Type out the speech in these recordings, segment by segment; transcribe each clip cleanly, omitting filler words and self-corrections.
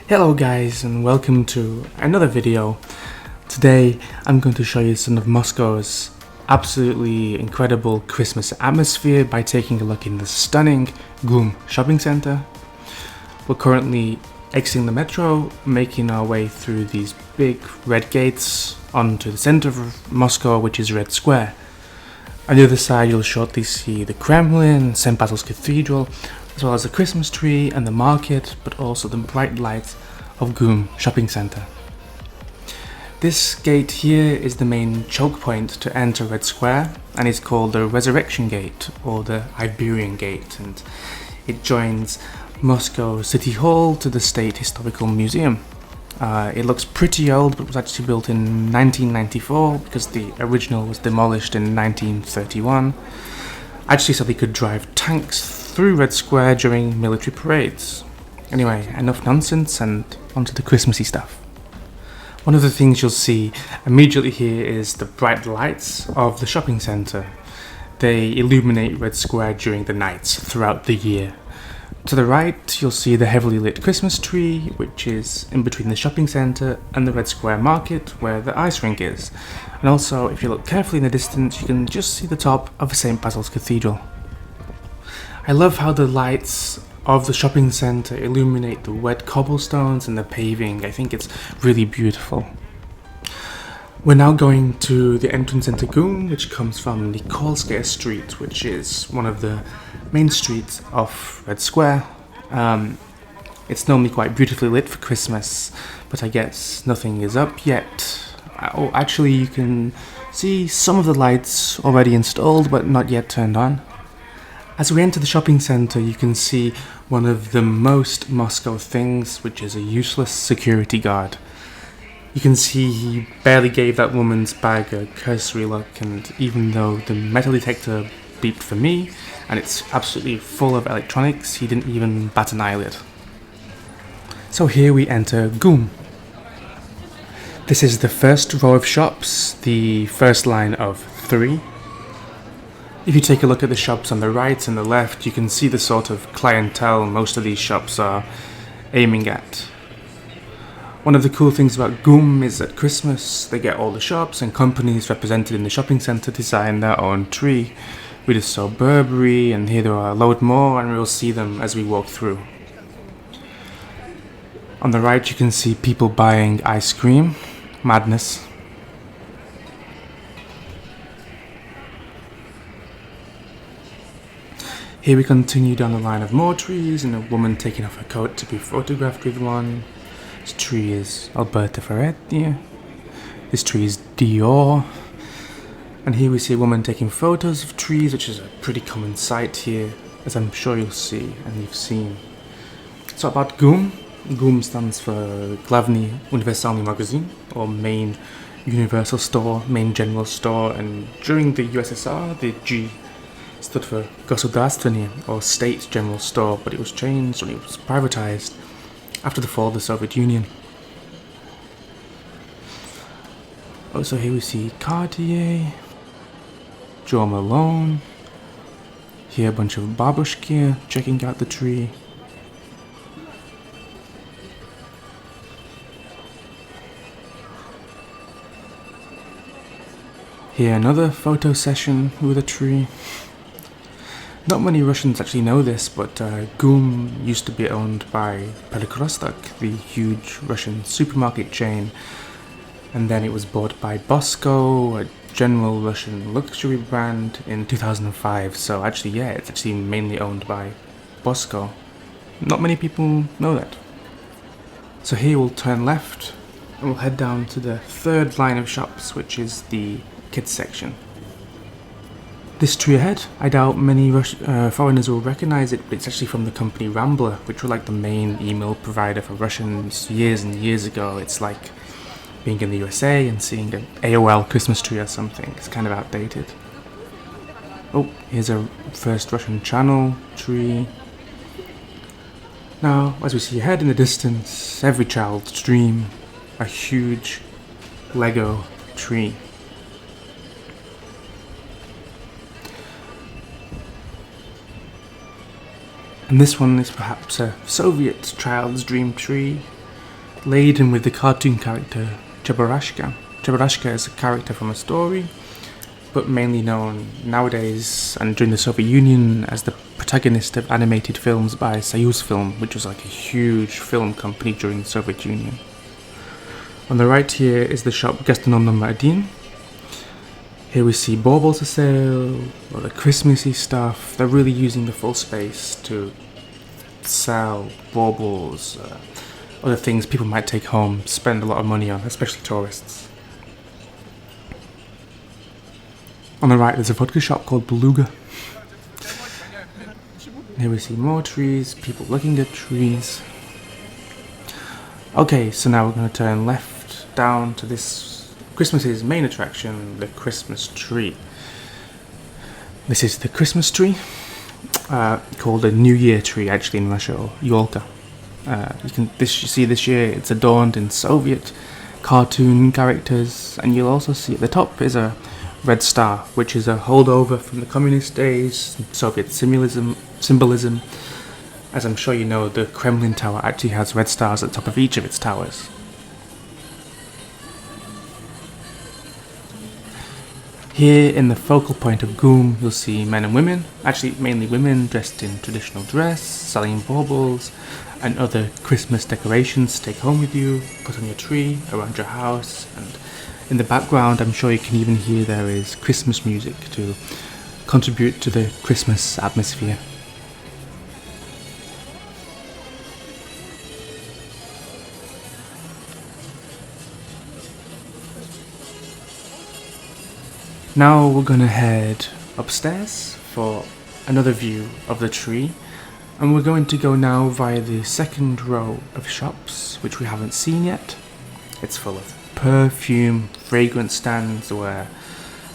Hello guys and welcome to another video. Today I'm going to show you some of Moscow's absolutely incredible Christmas atmosphere by taking a look in the stunning GUM shopping center. We're currently exiting the metro, making our way through these big red gates onto the center of Moscow, which is Red Square. On the other side you'll shortly see the Kremlin, St. Basil's Cathedral, as well as the Christmas tree and the market, but also the bright lights of GUM shopping center. This gate here is the main choke point to enter Red Square, and it's called the Resurrection Gate or the Iberian Gate, and it joins Moscow City Hall to the State Historical Museum. It looks pretty old, but was actually built in 1994 because the original was demolished in 1931. Actually, so they could drive tanks through Red Square during military parades. Anyway, enough nonsense and onto the Christmassy stuff. One of the things you'll see immediately here is the bright lights of the shopping centre. They illuminate Red Square during the nights throughout the year. To the right, you'll see the heavily lit Christmas tree, which is in between the shopping centre and the Red Square market, where the ice rink is. And also, if you look carefully in the distance, you can just see the top of St. Basil's Cathedral. I love how the lights of the shopping centre illuminate the wet cobblestones and the paving. I think it's really beautiful. We're now going to the entrance into GUM, which comes from Nikolskaya Street, which is one of the main streets of Red Square. It's normally quite beautifully lit for Christmas, but I guess nothing is up yet. Oh, actually you can see some of the lights already installed, but not yet turned on. As we enter the shopping centre, you can see one of the most Moscow things, which is a useless security guard. You can see he barely gave that woman's bag a cursory look, and even though the metal detector beeped for me, and it's absolutely full of electronics, he didn't even bat an eyelid. So here we enter GUM. This is the first row of shops, the first line of 3. If you take a look at the shops on the right and the left, you can see the sort of clientele most of these shops are aiming at. One of the cool things about GUM is at Christmas, they get all the shops and companies represented in the shopping centre design their own tree. We just saw Burberry, and here there are a load more, and we'll see them as we walk through. On the right you can see people buying ice cream. Madness. Here we continue down the line of more trees, and a woman taking off her coat to be photographed with one. This tree is Alberta Ferretti. This tree is Dior. And here we see a woman taking photos of trees, which is a pretty common sight here, as I'm sure you'll see and you've seen. So about GUM. GUM stands for Glavny Universalny Magazin, or main universal store, main general store, and during the USSR, the G stood for Государственный, or State General Store, but it was changed when it was privatized after the fall of the Soviet Union. Also here we see Cartier, Jo Malone, here a bunch of babushki checking out the tree. Here another photo session with a tree. Not many Russians actually know this, but GUM used to be owned by Perkrostok, the huge Russian supermarket chain, and then it was bought by Bosco, a general Russian luxury brand, in 2005. So actually, yeah, it's actually mainly owned by Bosco. Not many people know that. So here we'll turn left and we'll head down to the third line of shops, which is the kids section. This tree ahead, I doubt many foreigners will recognize it, but it's actually from the company Rambler, which were like the main email provider for Russians years and years ago. It's like being in the USA and seeing an AOL Christmas tree or something. It's kind of outdated. Oh, here's a first Russian channel tree. Now, as we see ahead in the distance, every child's dream, a huge Lego tree. And this one is perhaps a Soviet child's dream tree. laden with the cartoon character Cheburashka. Cheburashka is a character from a story, but mainly known nowadays and during the Soviet Union as the protagonist of animated films by Soyuz-Film, which was like a huge film company during the Soviet Union. On the right here is the shop Gastronom number 1. Here we see baubles for sale, all the Christmassy stuff. They're really using the full space to sell baubles, other things people might take home, spend a lot of money on, especially tourists. On the right there's a vodka shop called Beluga. Here we see more trees, people looking at trees. Okay, so now we're going to turn left down to this Christmas's main attraction, the Christmas tree. This is the Christmas tree, called a New Year tree actually in Russia, or Yolka. You see this year it's adorned in Soviet cartoon characters, and you'll also see at the top is a red star, which is a holdover from the communist days, Soviet symbolism. As I'm sure you know, the Kremlin tower actually has red stars at the top of each of its towers. Here in the focal point of GUM, you'll see men and women, actually mainly women, dressed in traditional dress, selling baubles and other Christmas decorations to take home with you, put on your tree, around your house, and in the background I'm sure you can even hear there is Christmas music to contribute to the Christmas atmosphere. Now we're gonna head upstairs for another view of the tree, and we're going to go now via the second row of shops, which we haven't seen yet. It's full of perfume, fragrance stands where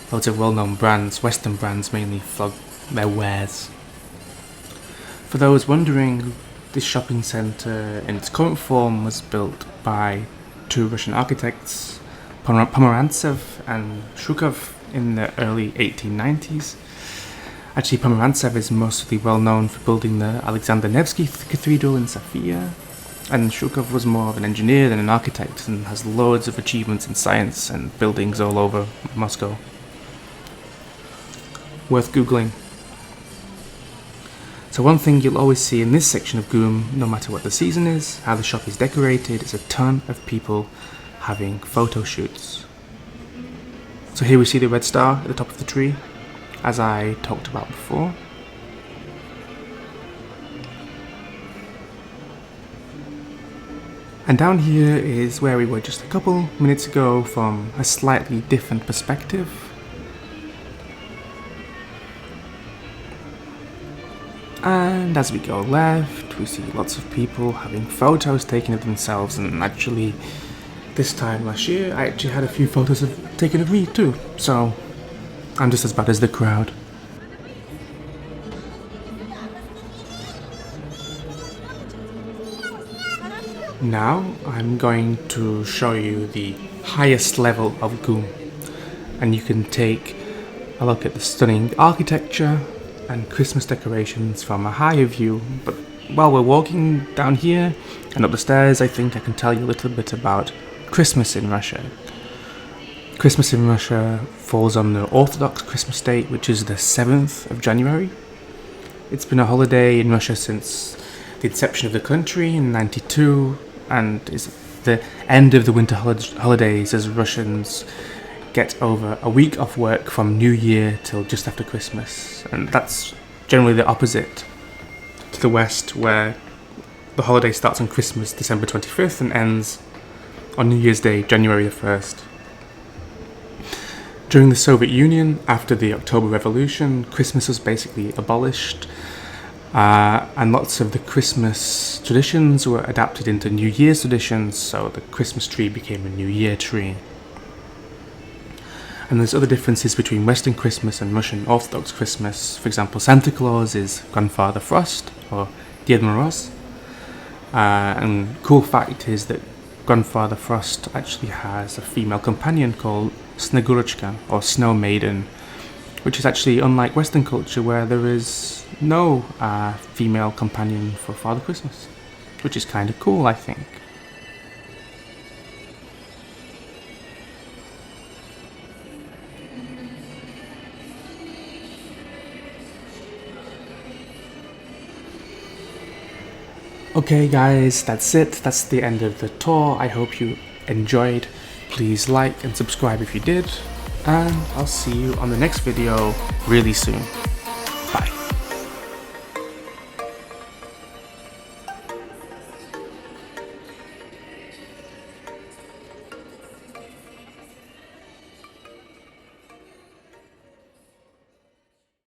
loads of well-known brands, Western brands mainly, flog their wares. For those wondering, this shopping centre in its current form was built by two Russian architects, Pomerantsev and Shukov, in the early 1890s. Actually, Pomerantsev is mostly well known for building the Alexander Nevsky Cathedral in Sofia, and Shukov was more of an engineer than an architect and has loads of achievements in science and buildings all over Moscow. Worth googling. So one thing you'll always see in this section of GUM, no matter what the season is, how the shop is decorated, is a ton of people having photo shoots. So here we see the red star at the top of the tree, as I talked about before. And down here is where we were just a couple minutes ago from a slightly different perspective. And as we go left, we see lots of people having photos taken of themselves, and actually this time last year I actually had a few photos taken of me too, so I'm just as bad as the crowd. Now I'm going to show you the highest level of GUM, and you can take a look at the stunning architecture and Christmas decorations from a higher view. But while we're walking down here and up the stairs, I think I can tell you a little bit about Christmas in Russia. Christmas in Russia falls on the Orthodox Christmas date, which is the 7th of January. It's been a holiday in Russia since the inception of the country in 92, and is the end of the winter holidays as Russians get over a week off work from New Year till just after Christmas. And that's generally the opposite to the West, where the holiday starts on Christmas, December 25th, and ends on New Year's Day, January the 1st. During the Soviet Union, after the October Revolution, Christmas was basically abolished, and lots of the Christmas traditions were adapted into New Year's traditions, so the Christmas tree became a New Year tree. And there's other differences between Western Christmas and Russian Orthodox Christmas. For example, Santa Claus is Grandfather Frost, or Ded Moroz. And cool fact is that Grandfather Frost actually has a female companion called Snegurочка, or Snow Maiden, which is actually unlike Western culture where there is no female companion for Father Christmas, which is kind of cool, I think. Okay guys, that's it. That's the end of the tour. I hope you enjoyed. Please like and subscribe if you did. And I'll see you on the next video really soon.